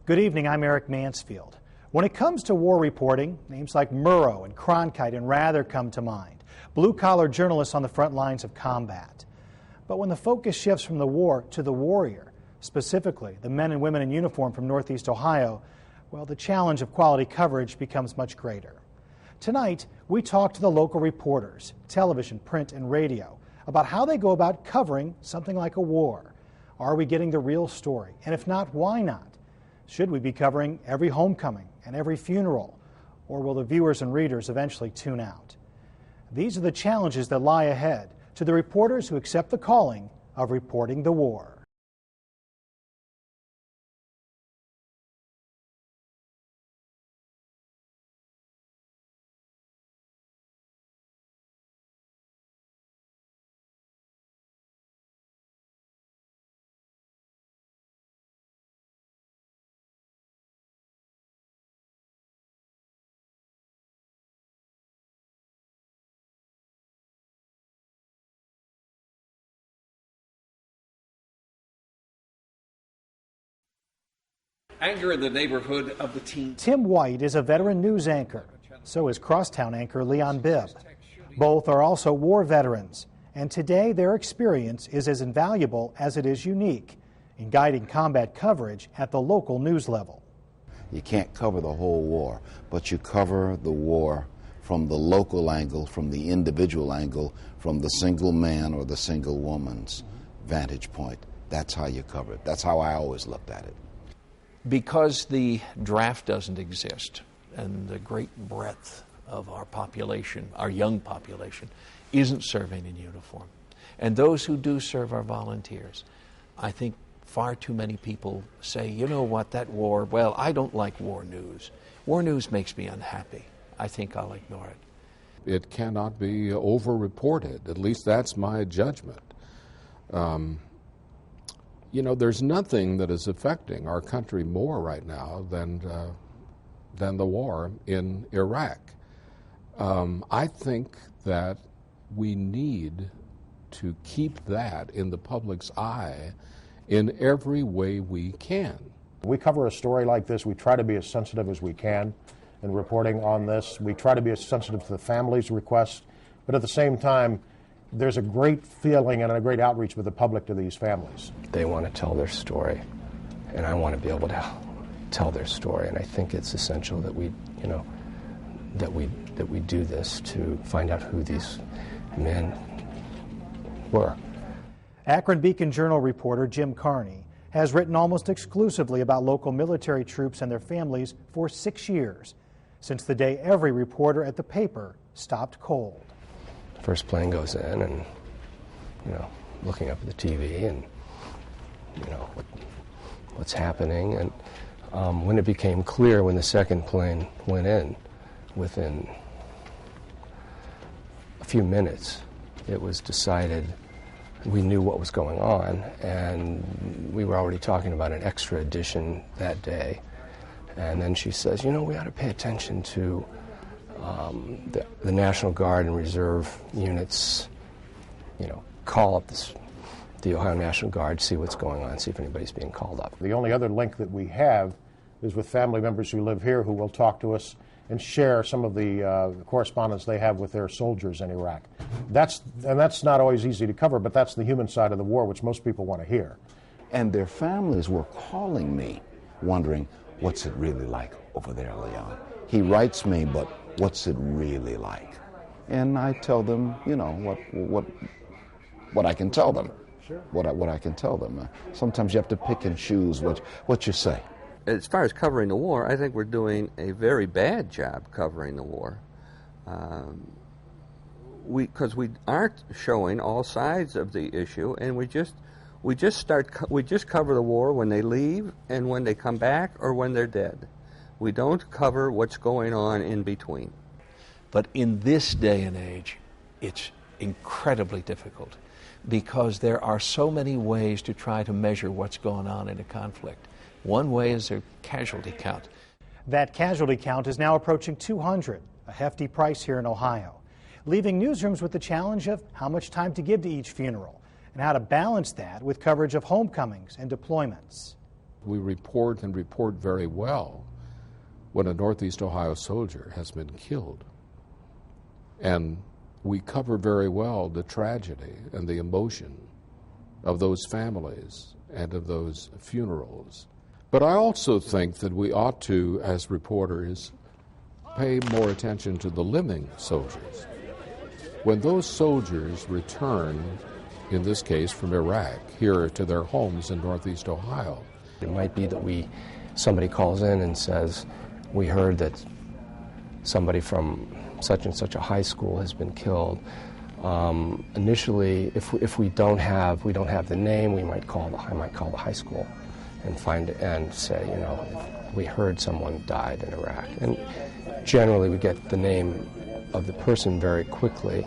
Good evening, I'm Eric Mansfield. When it comes to war reporting, names like Murrow and Cronkite and Rather come to mind, blue-collar journalists on the front lines of combat. But when the focus shifts from the war to the warrior, specifically the men and women in uniform from Northeast Ohio, well, the challenge of quality coverage becomes much greater. Tonight, we talk to the local reporters, television, print, and radio, about how they go about covering something like a war. Are we getting the real story? And if not, why not? Should we be covering every homecoming and every funeral? Or will the viewers and readers eventually tune out? These are the challenges that lie ahead to the reporters who accept the calling of reporting the war. Anger in the neighborhood of the teen. Tim White is a veteran news anchor. So is crosstown anchor Leon Bibb. Both are also war veterans, and today their experience is as invaluable as it is unique in guiding combat coverage at the local news level. You can't cover the whole war, but you cover the war from the local angle, from the individual angle, from the single man or the single woman's vantage point. That's how you cover it. That's how I always looked at it. Because the draft doesn't exist and the great breadth of our population, our young population, isn't serving in uniform. And those who do serve are volunteers. I think far too many people say, you know what, that war, well, I don't like war news. War news makes me unhappy. I think I'll ignore it. It cannot be over-reported. At least that's my judgment. You know, there's nothing that is affecting our country more right now than the war in Iraq. I think that we need to keep that in the public's eye in every way we can. We cover a story like this, we try to be as sensitive as we can in reporting on this. We try to be as sensitive to the family's requests, but at the same time, there's a great feeling and a great outreach with the public to these families. They want to tell their story, and I want to be able to tell their story. And I think it's essential that we do this to find out who these men were. Akron Beacon-Journal reporter Jim Carney has written almost exclusively about local military troops and their families for 6 years, since the day every reporter at the paper stopped cold. First plane goes in, and looking up at the TV and what's happening. And when it became clear, when the second plane went in, within a few minutes, it was decided. We knew what was going on, and we were already talking about an extra edition that day. And then she says, we ought to pay attention to the National Guard and Reserve units, call up the Ohio National Guard, see what's going on, see if anybody's being called up. The only other link that we have is with family members who live here who will talk to us and share some of the correspondence they have with their soldiers in Iraq. That's not always easy to cover, but that's the human side of the war, which most people want to hear. And their families were calling me, wondering, what's it really like over there, Leon? He writes me, but what's it really like? And I tell them, what I can tell them. Sure. What I can tell them. Sometimes you have to pick and choose what you say. As far as covering the war, I think we're doing a very bad job covering the war. Because we aren't showing all sides of the issue, and we just cover the war when they leave and when they come back or when they're dead. We don't cover what's going on in between. But in this day and age, it's incredibly difficult because there are so many ways to try to measure what's going on in a conflict. One way is a casualty count. That casualty count is now approaching 200, a hefty price here in Ohio, leaving newsrooms with the challenge of how much time to give to each funeral and how to balance that with coverage of homecomings and deployments. We report and report very well when a Northeast Ohio soldier has been killed. And we cover very well the tragedy and the emotion of those families and of those funerals. But I also think that we ought to, as reporters, pay more attention to the living soldiers. When those soldiers return, in this case from Iraq, here to their homes in Northeast Ohio, it might be that somebody calls in and says, we heard that somebody from such and such a high school has been killed. Initially, if we don't have the name, I might call the high school and say, you know, we heard someone died in Iraq. And generally we get the name of the person very quickly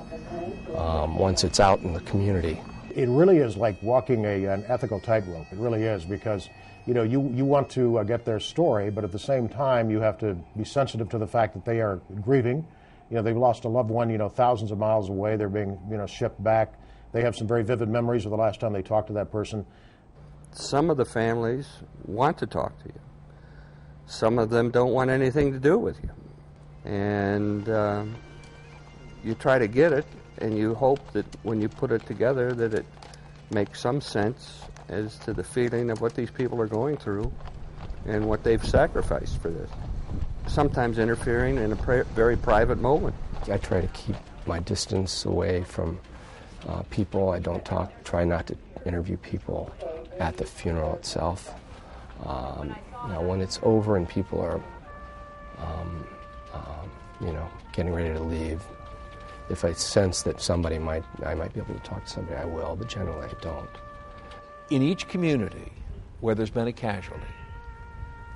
once it's out in the community. It really is like walking an ethical tightrope. It really is, because you know you want to get their story, but at the same time you have to be sensitive to the fact that they are grieving. You know, they've lost a loved one, you know, thousands of miles away. They're being, you know, shipped back. They have some very vivid memories of the last time they talked to that person. Some of the families want to talk to you. Some of them don't want anything to do with you. And you try to get it, and you hope that when you put it together that it makes some sense as to the feeling of what these people are going through and what they've sacrificed for this. Sometimes interfering in a very private moment. I try to keep my distance away from people. I don't try not to interview people at the funeral itself. Now, when it's over and people are, you know, getting ready to leave, if I sense that I might be able to talk to somebody, I will, but generally I don't. In each community where there's been a casualty,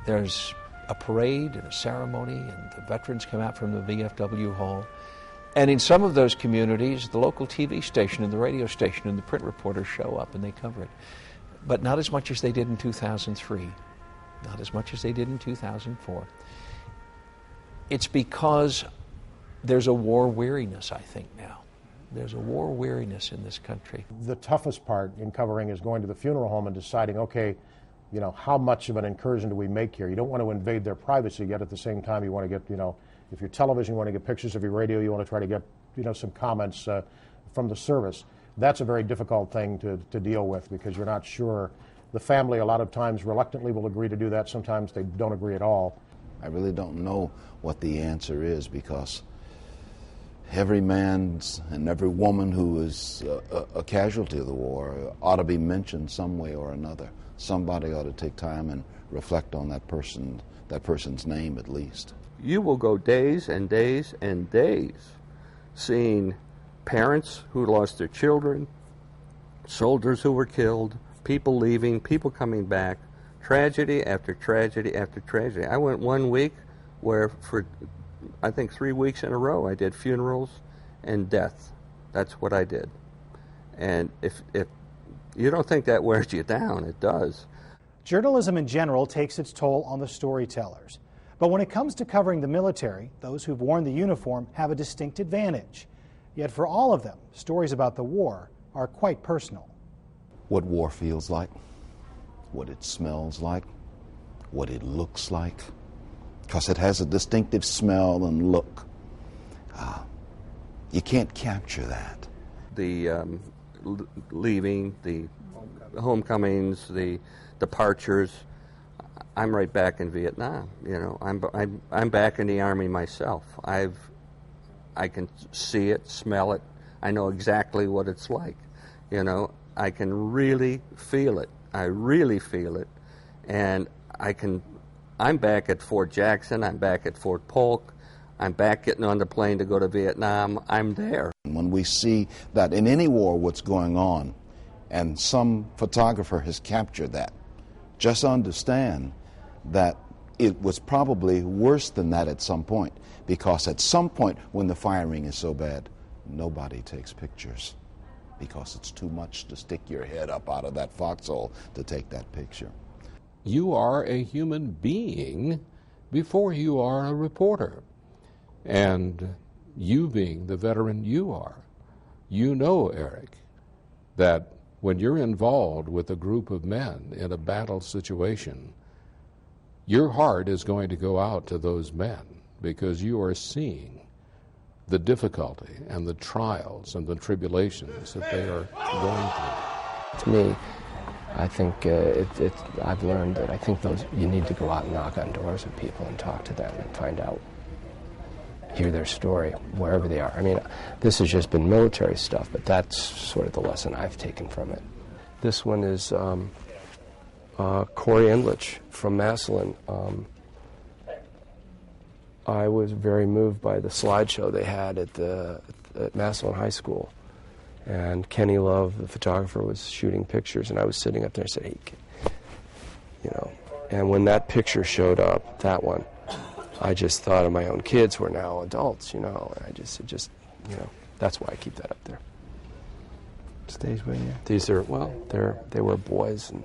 there's a parade and a ceremony, and the veterans come out from the VFW hall. And in some of those communities, the local TV station and the radio station and the print reporters show up and they cover it. But not as much as they did in 2003, not as much as they did in 2004. It's because there's a war weariness, I think, now. There's a war weariness in this country. The toughest part in covering is going to the funeral home and deciding, okay, you know, how much of an incursion do we make here? You don't want to invade their privacy, yet at the same time you want to get, you know, if you're television, you want to get pictures of your radio, you want to try to get, you know, some comments from the service. That's a very difficult thing to deal with, because you're not sure. The family a lot of times reluctantly will agree to do that. Sometimes they don't agree at all. I really don't know what the answer is, because every man and every woman who is a casualty of the war ought to be mentioned some way or another. Somebody ought to take time and reflect on that person's name at least. You will go days and days and days seeing parents who lost their children, soldiers who were killed, people leaving, people coming back, tragedy after tragedy after tragedy. I went 1 week where for, I think 3 weeks in a row, I did funerals and death. That's what I did. And if you don't think that wears you down, it does. Journalism in general takes its toll on the storytellers. But when it comes to covering the military, those who've worn the uniform have a distinct advantage. Yet for all of them, stories about the war are quite personal. What war feels like, what it smells like, what it looks like, because it has a distinctive smell and look. You can't capture that. The leaving, the homecomings, the departures. I'm right back in Vietnam. You know, I'm back in the Army myself. I can see it, smell it. I know exactly what it's like. You know, I can really feel it. I really feel it, and I'm back at Fort Jackson. I'm back at Fort Polk. I'm back getting on the plane to go to Vietnam. I'm there. When we see that in any war what's going on, and some photographer has captured that, just understand that it was probably worse than that at some point, because at some point when the firing is so bad, nobody takes pictures, because it's too much to stick your head up out of that foxhole to take that picture. You are a human being before you are a reporter. And you being the veteran you are, you know, Eric, that when you're involved with a group of men in a battle situation, your heart is going to go out to those men because you are seeing the difficulty and the trials and the tribulations that they are going through. To me, I think I've learned that I think you need to go out and knock on doors with people and talk to them and find out, hear their story, wherever they are. I mean, this has just been military stuff, but that's sort of the lesson I've taken from it. This one is Corey Endlich from Massillon. I was very moved by the slideshow they had at Massillon High School. And Kenny Love, the photographer, was shooting pictures, and I was sitting up there and I said, hey, and when that picture showed up, that one, I just thought of my own kids who are now adults, and that's why I keep that up there. Stays with you. These are, they were boys. And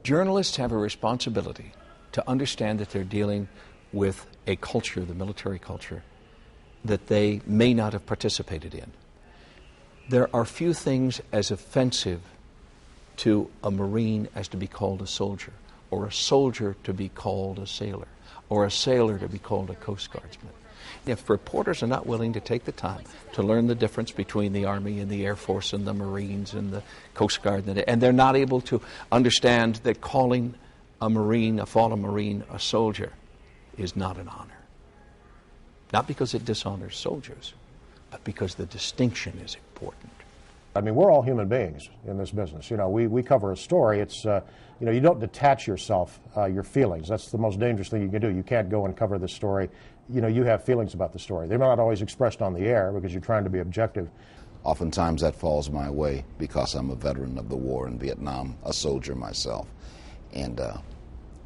journalists have a responsibility to understand that they're dealing with a culture, the military culture, that they may not have participated in. There are few things as offensive to a Marine as to be called a soldier, or a soldier to be called a sailor, or a sailor to be called a Coast Guardsman. If reporters are not willing to take the time to learn the difference between the Army and the Air Force and the Marines and the Coast Guard, and they're not able to understand that calling a Marine, a fallen Marine, a soldier is not an honor. Not because it dishonors soldiers, but because the distinction is important. I mean, we're all human beings in this business. We cover a story. It's, you don't detach yourself, your feelings. That's the most dangerous thing you can do. You can't go and cover the story. You have feelings about the story. They're not always expressed on the air because you're trying to be objective. Oftentimes that falls my way because I'm a veteran of the war in Vietnam, a soldier myself. And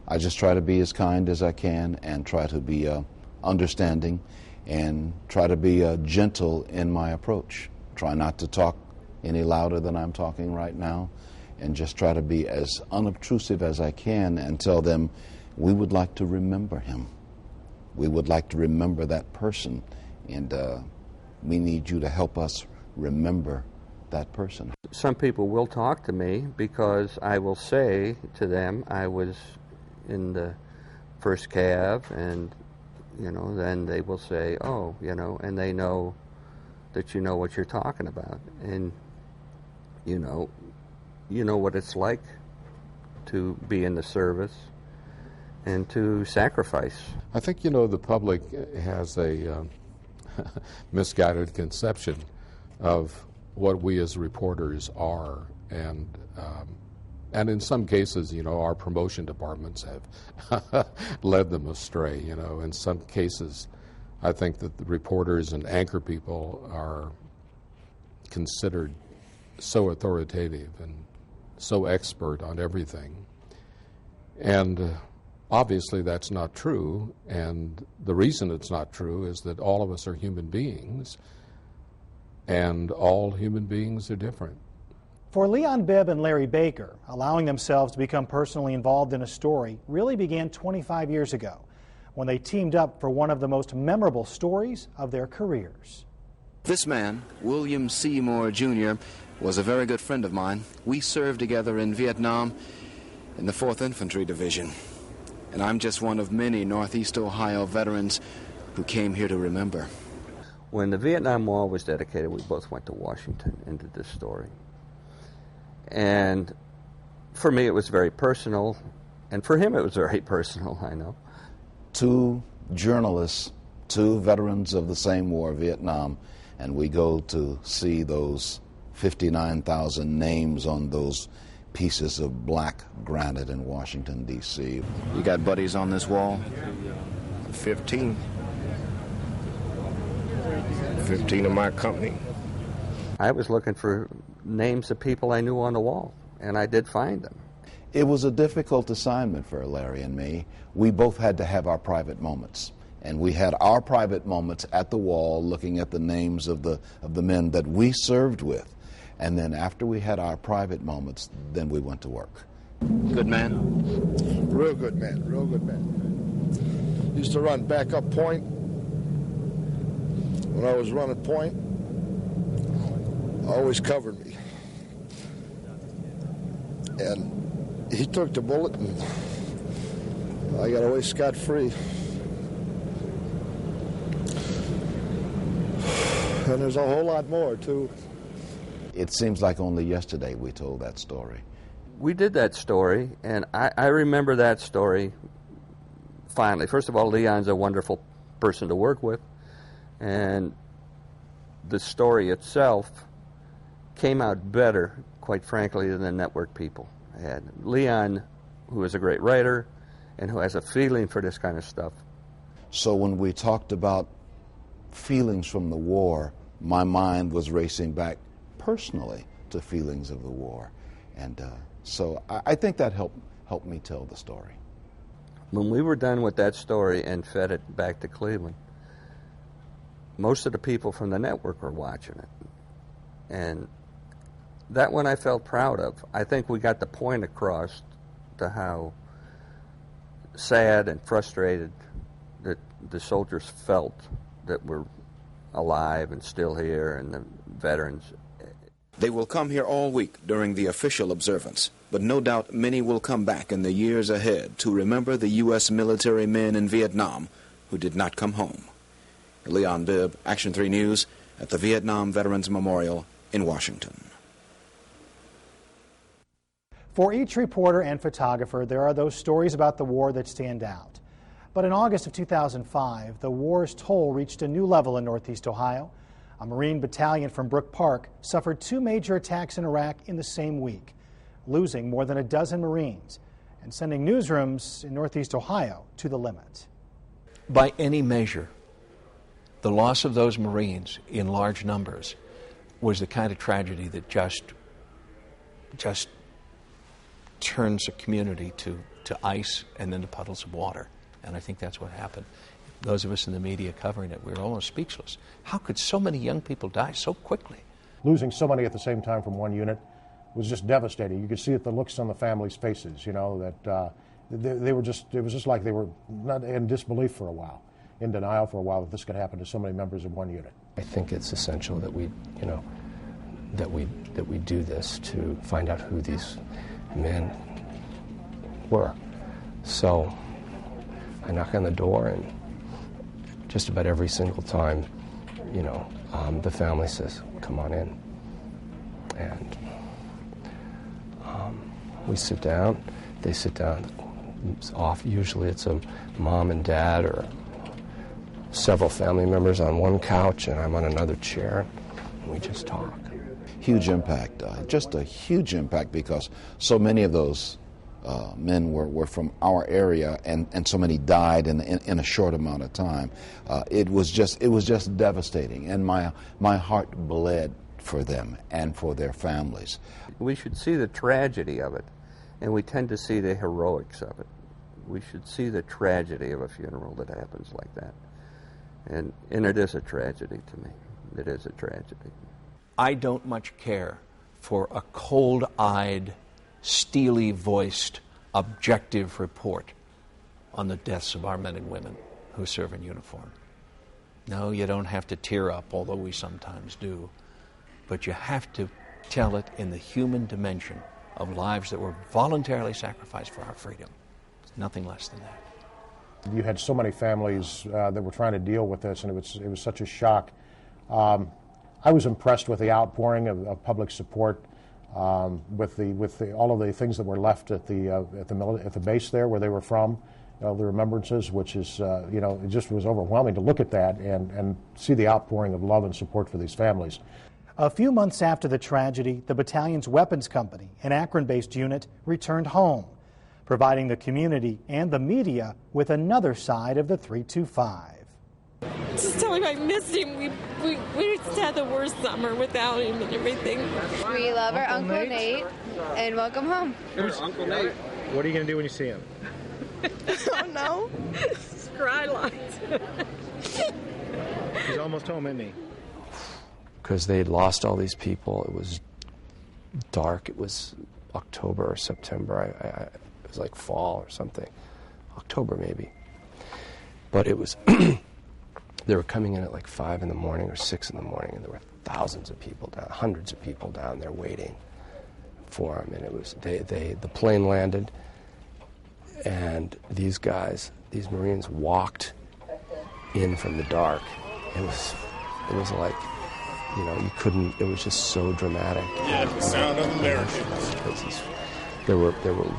I just try to be as kind as I can and try to be understanding and try to be gentle in my approach. Try not to talk any louder than I'm talking right now, and just try to be as unobtrusive as I can and tell them we would like to remember him. We would like to remember that person, and we need you to help us remember that person. Some people will talk to me because I will say to them I was in the first cav, and then they will say, oh, and they know that you know what you're talking about, and you know what it's like to be in the service and to sacrifice. I think, the public has a misguided conception of what we as reporters are, and in some cases, our promotion departments have led them astray. In some cases, I think that the reporters and anchor people are considered so authoritative and so expert on everything. And obviously that's not true, and the reason it's not true is that all of us are human beings, and all human beings are different. For Leon Bibb and Larry Baker, allowing themselves to become personally involved in a story really began 25 years ago when they teamed up for one of the most memorable stories of their careers. This man, William Seymour Jr., was a very good friend of mine. We served together in Vietnam in the 4th Infantry Division. And I'm just one of many Northeast Ohio veterans who came here to remember. When the Vietnam War was dedicated, we both went to Washington and did this story. And for me, it was very personal, and for him, it was very personal, I know. 2 journalists, 2 veterans of the same war, Vietnam, and we go to see those 59,000 names on those pieces of black granite in Washington, D.C. You got buddies on this wall? 15. 15 of my company. I was looking for names of people I knew on the wall, and I did find them. It was a difficult assignment for Larry and me. We both had to have our private moments. And we had our private moments at the wall looking at the names of the men that we served with. And then after we had our private moments, then we went to work. Good man? Real good man, real good man. Used to run backup point. When I was running point, always covered me. And he took the bullet and I got away scot-free. And there's a whole lot more, too. It seems like only yesterday we told that story. We did that story, and I remember that story finally. First of all, Leon's a wonderful person to work with, and the story itself came out better, quite frankly, than the network people had. Leon, who is a great writer and who has a feeling for this kind of stuff. So when we talked about feelings from the war, my mind was racing back personally to feelings of the war. And so I think that helped me tell the story. When we were done with that story and fed it back to Cleveland, most of the people from the network were watching it. And that one I felt proud of. I think we got the point across to how sad and frustrated that the soldiers felt that were alive and still here, and the veterans. They will come here all week during the official observance, but no doubt many will come back in the years ahead to remember the U.S. military men in Vietnam who did not come home. Leon Bibb, Action 3 News, at the Vietnam Veterans Memorial in Washington. For each reporter and photographer, there are those stories about the war that stand out. But in August of 2005, the war's toll reached a new level in Northeast Ohio. A Marine battalion from Brook Park suffered 2 major attacks in Iraq in the same week, losing more than a dozen Marines and sending newsrooms in Northeast Ohio to the limit. By any measure, the loss of those Marines in large numbers was the kind of tragedy that just turns a community to ice and then to puddles of water. And I think that's what happened. Those of us in the media covering it, we were almost speechless. How could so many young people die so quickly? Losing so many at the same time from one unit was just devastating. You could see it, the looks on the families' faces, you know, that they were just, it was just like they were not in disbelief for a while, in denial for a while that this could happen to so many members of one unit. I think it's essential that we, you know, that we do this to find out who these men were. So I knock on the door, and just about every single time, you know, the family says, "Come on in," and we sit down. They sit down. Usually it's a mom and dad or several family members on one couch, and I'm on another chair, and we just talk. Huge impact, just a huge impact, because so many of those men were from our area, and so many died in a short amount of time. It was just devastating, and my heart bled for them and for their families. We should see the tragedy of it, and we tend to see the heroics of it. We should see the tragedy of a funeral that happens like that. And it is a tragedy to me. It is a tragedy. I don't much care for a cold-eyed, steely-voiced, objective report on the deaths of our men and women who serve in uniform. No, you don't have to tear up, although we sometimes do, but you have to tell it in the human dimension of lives that were voluntarily sacrificed for our freedom. It's nothing less than that. You had so many families that were trying to deal with this, and it was such a shock. I was impressed with the outpouring of public support, with all of the things that were left at the base there where they were from, the remembrances, which is it just was overwhelming to look at that and see the outpouring of love and support for these families. A few months after the tragedy, the battalion's weapons company, an Akron-based unit, returned home, providing the community and the media with another side of the 325. Just tell him I missed him. We just had the worst summer without him and everything. We love our Uncle Nate, and welcome home. Here's Uncle Nate. What are you going to do when you see him? Oh, no. Cry lots. He's almost home, isn't he? Because they had lost all these people. It was dark. It was October or September. It was like fall or something. October, maybe. But it was... They were coming in at like 5 in the morning or 6 in the morning, and there were thousands of people down, hundreds of people down there waiting for them. And it was the plane landed. And these guys, these Marines, walked in from the dark. It was like, you know, you couldn't. It was just so dramatic. Yeah, the sound of Americans. There were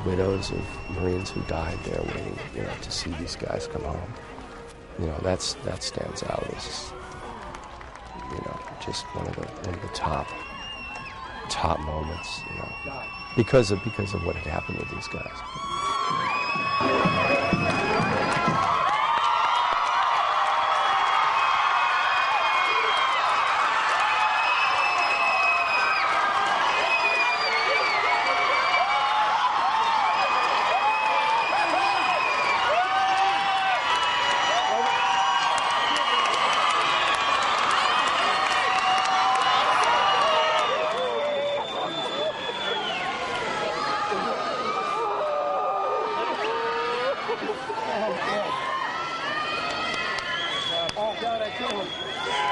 widows of Marines who died there, waiting, you know, to see these guys come home. You know, that stands out as, you know, just one of the top moments. You know, because of what had happened with these guys.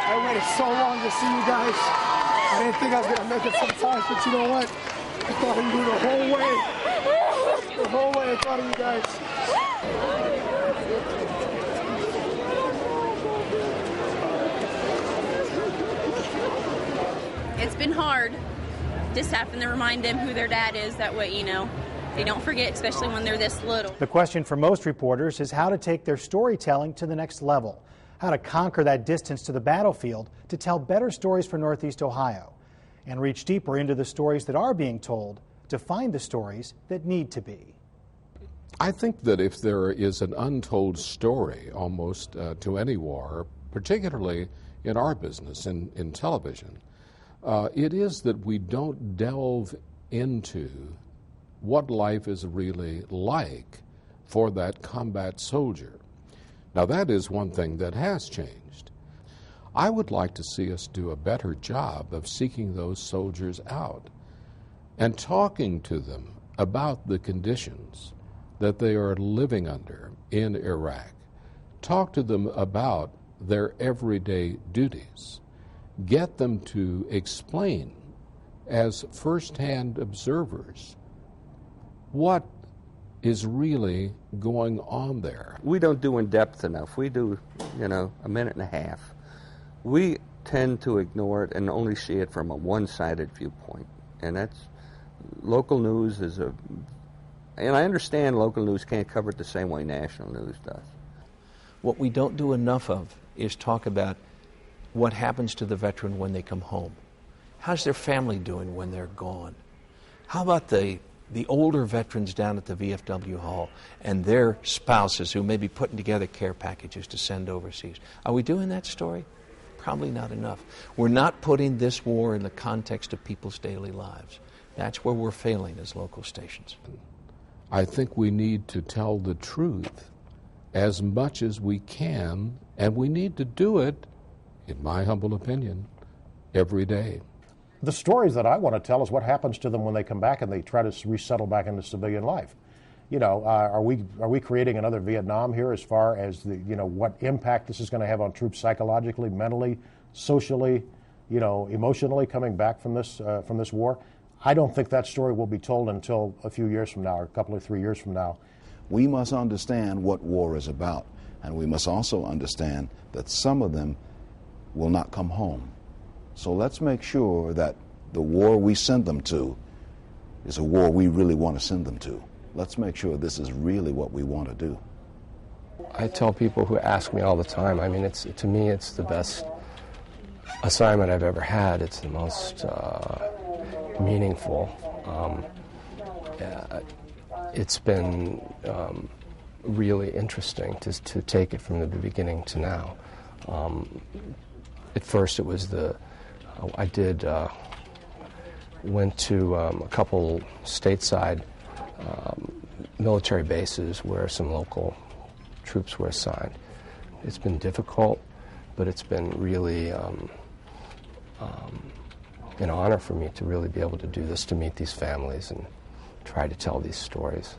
I waited so long to see you guys. I didn't think I was going to make it sometimes, but you know what? I thought of you the whole way. The whole way I thought of you guys. It's been hard. Just having to remind them who their dad is. That way, you know, they don't forget, especially when they're this little. The question for most reporters is how to take their storytelling to the next level, how to conquer that distance to the battlefield to tell better stories for Northeast Ohio, and reach deeper into the stories that are being told to find the stories that need to be. I think that if there is an untold story almost to any war, particularly in our business, in television, it is that we don't delve into what life is really like for that combat soldier. Now, that is one thing that has changed. I would like to see us do a better job of seeking those soldiers out and talking to them about the conditions that they are living under in Iraq. Talk to them about their everyday duties. Get them to explain as first-hand observers what is really going on there. We don't do in depth enough. We do, you know, a minute and a half. We tend to ignore it and only see it from a one-sided viewpoint. And that's, local news is and I understand local news can't cover it the same way national news does. What we don't do enough of is talk about what happens to the veteran when they come home. How's their family doing when they're gone? How about the older veterans down at the VFW Hall and their spouses who may be putting together care packages to send overseas? Are we doing that story? Probably not enough. We're not putting this war in the context of people's daily lives. That's where we're failing as local stations. I think we need to tell the truth as much as we can, and we need to do it, in my humble opinion, every day. The stories that I want to tell is what happens to them when they come back and they try to resettle back into civilian life. You know, are we creating another Vietnam here as far as the, you know, what impact this is going to have on troops psychologically, mentally, socially, you know, emotionally coming back from this war? I don't think that story will be told until a few years from now, or a couple or 3 years from now. We must understand what war is about, and we must also understand that some of them will not come home. So let's make sure that the war we send them to is a war we really want to send them to. Let's make sure this is really what we want to do. I tell people who ask me all the time, I mean, to me, it's the best assignment I've ever had. It's the most meaningful. It's been really interesting to take it from the beginning to now. At first, it was went to a couple stateside military bases where some local troops were assigned. It's been difficult, but it's been really an honor for me to really be able to do this, to meet these families and try to tell these stories.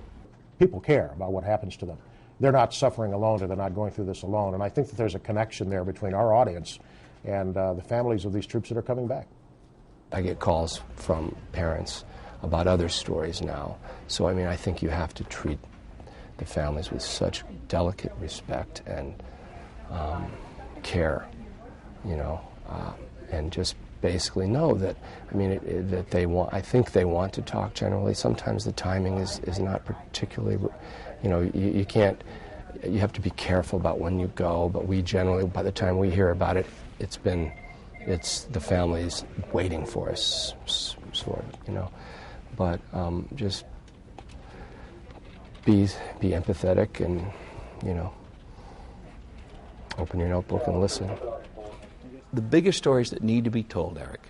People care about what happens to them. They're not suffering alone, or they're not going through this alone. And I think that there's a connection there between our audience and the families of these troops that are coming back. I get calls from parents about other stories now. So, I mean, I think you have to treat the families with such delicate respect and care, and just basically know that, that they want, I think they want to talk generally. Sometimes the timing is not particularly, you can't, you have to be careful about when you go, but we generally, by the time we hear about it, it's the families waiting for us, sort of, but just be empathetic and, open your notebook and listen. The biggest stories that need to be told, Eric,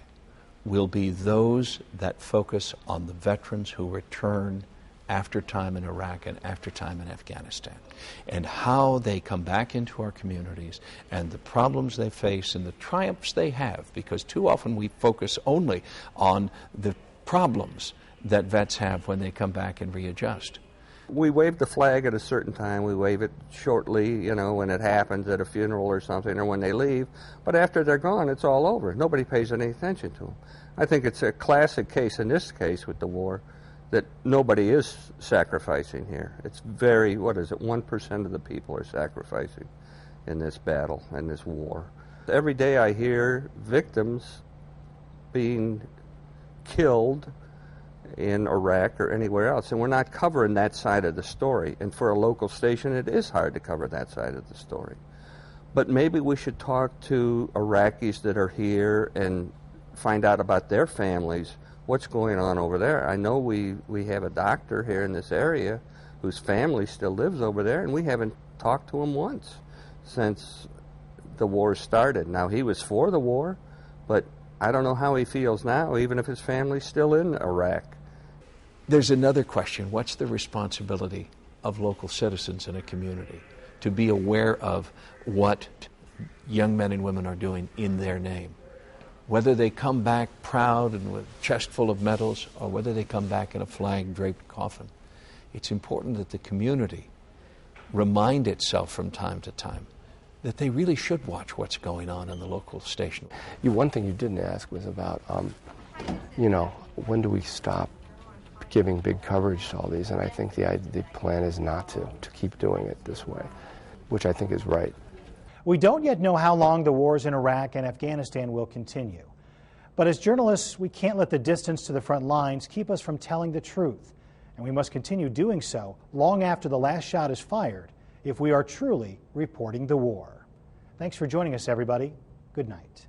will be those that focus on the veterans who return after time in Iraq and after time in Afghanistan, and how they come back into our communities and the problems they face and the triumphs they have, because too often we focus only on the problems that vets have when they come back and readjust. We wave the flag at a certain time. We wave it shortly, when it happens at a funeral or something, or when they leave. But after they're gone, it's all over. Nobody pays any attention to them. I think it's a classic case in this case with the war that nobody is sacrificing here. It's 1% of the people are sacrificing in this battle, in this war. Every day I hear victims being killed in Iraq or anywhere else, and we're not covering that side of the story. And for a local station, it is hard to cover that side of the story. But maybe we should talk to Iraqis that are here and find out about their families, what's going on over there. I know we have a doctor here in this area whose family still lives over there, and we haven't talked to him once since the war started. Now, he was for the war, but I don't know how he feels now, even if his family's still in Iraq. There's another question. What's the responsibility of local citizens in a community to be aware of what young men and women are doing in their name? Whether they come back proud and with a chest full of medals, or whether they come back in a flag-draped coffin, it's important that the community remind itself from time to time that they really should watch what's going on in the local station. One thing you didn't ask was about, when do we stop giving big coverage to all these? And I think the plan is not to keep doing it this way, which I think is right. We don't yet know how long the wars in Iraq and Afghanistan will continue. But as journalists, we can't let the distance to the front lines keep us from telling the truth. And we must continue doing so long after the last shot is fired if we are truly reporting the war. Thanks for joining us, everybody. Good night.